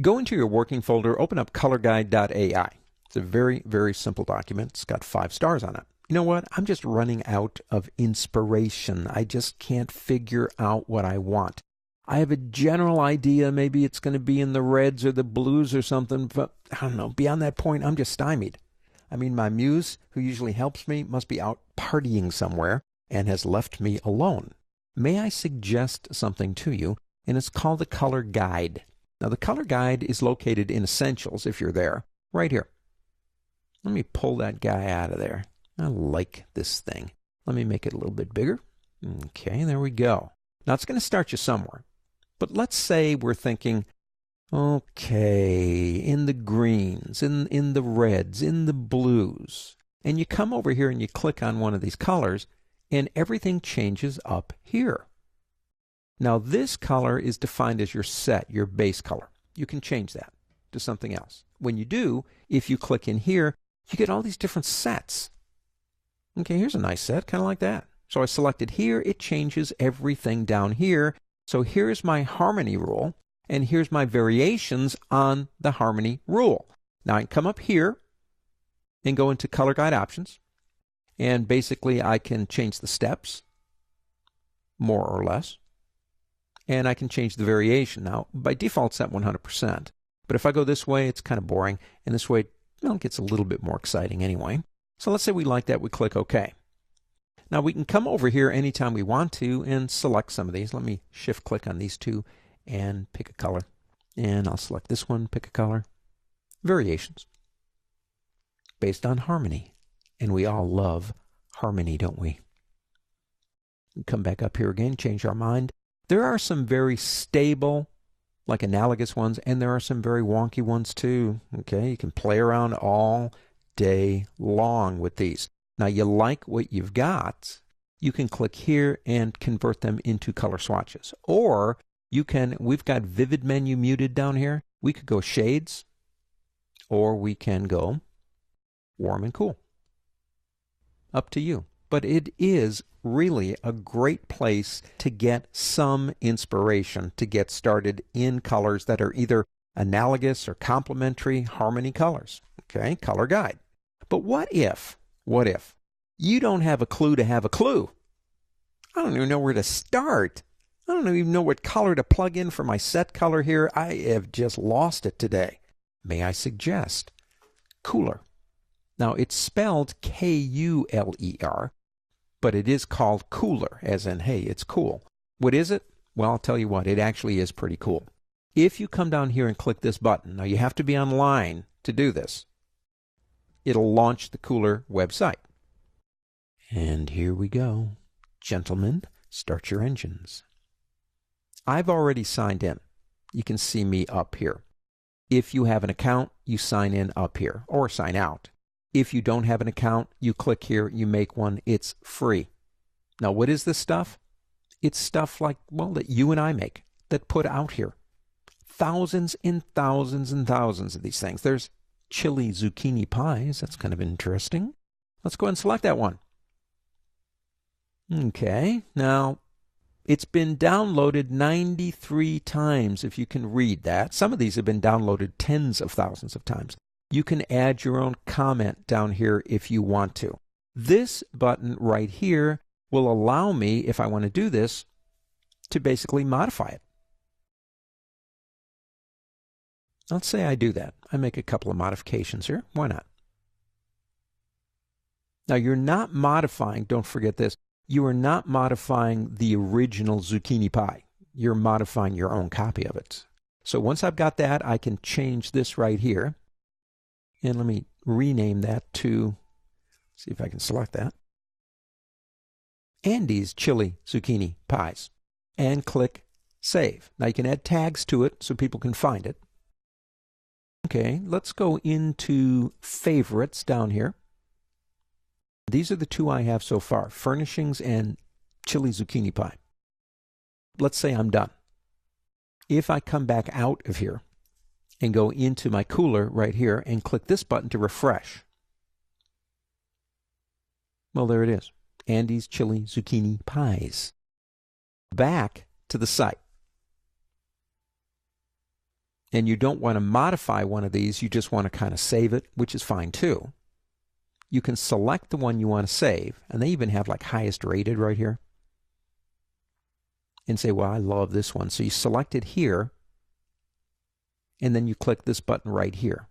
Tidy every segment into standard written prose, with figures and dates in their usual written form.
Go into your working folder, open up colorguide.ai. It's a very, very simple document. It's got 5 stars on it. You know what? I'm just running out of inspiration. I just can't figure out what I want. I have a general idea. Maybe it's going to be in the reds or the blues or something, but I don't know. Beyond that point, I'm just stymied. I mean, my muse, who usually helps me, must be out partying somewhere and has left me alone. May I suggest something to you? And it's called the Color Guide. Now, the Color Guide is located in Essentials, if you're there, right here. Let me pull that guy out of there. I like this thing. Let me make it a little bit bigger. Okay, there we go. Now, it's going to start you somewhere. But let's say we're thinking, okay, in the greens, in the reds, in the blues. And you come over here and you click on one of these colors, and everything changes up here. Now, this color is defined as your set, your base color. You can change that to something else. When you do, if you click in here, you get all these different sets. Okay, here's a nice set, kind of like that. So I selected here, it changes everything down here. So here's my harmony rule, and here's my variations on the harmony rule. Now I can come up here and go into Color Guide Options, and basically I can change the steps, more or less, and I can change the variation. Now, by default, it's at 100%, but if I go this way, it's kind of boring, and this way, well, it gets a little bit more exciting anyway. So let's say we like that, we click OK. Now we can come over here anytime we want to and select some of these. Let me shift click on these two and pick a color. And I'll select this one, pick a color. Variations. Based on harmony. And we all love harmony, don't we? Come back up here again, change our mind. There are some very stable, like analogous ones, and there are some very wonky ones too. Okay, you can play around all day long with these. Now, you like what you've got, you can click here and convert them into color swatches. Or you can, we've got vivid menu muted down here. We could go shades, or we can go warm and cool. Up to you. But it is really a great place to get some inspiration to get started in colors that are either analogous or complementary harmony colors. Okay, Color Guide. But what if you don't have a clue to have a clue? I don't even know where to start. I don't even know what color to plug in for my set color here. I have just lost it today. May I suggest Kuler? Now, it's spelled K-U-L-E-R, but it is called Kuler, as in, hey, it's cool. What is it? Well, I'll tell you what, it actually is pretty cool. If you come down here and click this button, now you have to be online to do this. It'll launch the Kuler website. And here we go. Gentlemen, start your engines. I've already signed in. You can see me up here. If you have an account, you sign in up here, or sign out. If you don't have an account, you click here, you make one. It's free. Now, what is this stuff? It's stuff like, well, that you and I make, that put out here. Thousands and thousands and thousands of these things. There's chili zucchini pies. That's kind of interesting. Let's go ahead and select that one. Okay, now it's been downloaded 93 times, if you can read that. Some of these have been downloaded tens of thousands of times. You can add your own comment down here if you want to. This button right here will allow me, if I want to do this, to basically modify it. Let's say I do that. I make a couple of modifications here. Why not? Now, you're not modifying, don't forget this, you are not modifying the original zucchini pie. You're modifying your own copy of it. So once I've got that, I can change this right here. And let me rename that to, see if I can select that, Andy's Chili Zucchini Pies. And click Save. Now you can add tags to it so people can find it. Okay, let's go into favorites down here. These are the two I have so far, furnishings and chili zucchini pie. Let's say I'm done. If I come back out of here and go into my Kuler right here and click this button to refresh, well, there it is. Andy's Chili Zucchini Pies. Back to the site. and you don't want to modify one of these, you just want to kind of save it, which is fine too, you can select the one you want to save, and they even have like highest rated right here, and say, well, I love this one. So you select it here, and then you click this button right here.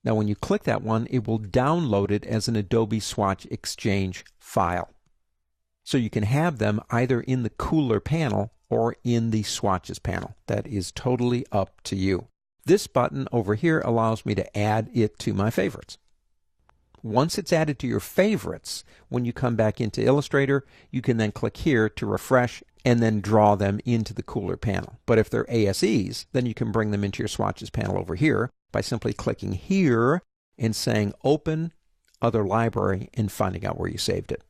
Now when you click that one, it will download it as an Adobe Swatch Exchange file. So you can have them either in the Kuler panel or in the Swatches panel. That is totally up to you. This button over here allows me to add it to my favorites. Once it's added to your favorites, when you come back into Illustrator, you can then click here to refresh and then draw them into the Kuler panel. But if they're ASEs, then you can bring them into your Swatches panel over here by simply clicking here and saying Open Other Library and finding out where you saved it.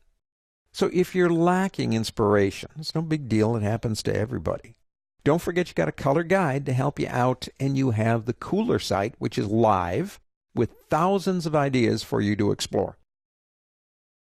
So if you're lacking inspiration, it's no big deal. It happens to everybody. Don't forget you got a color guide to help you out, and you have the Kuler site, which is live with thousands of ideas for you to explore.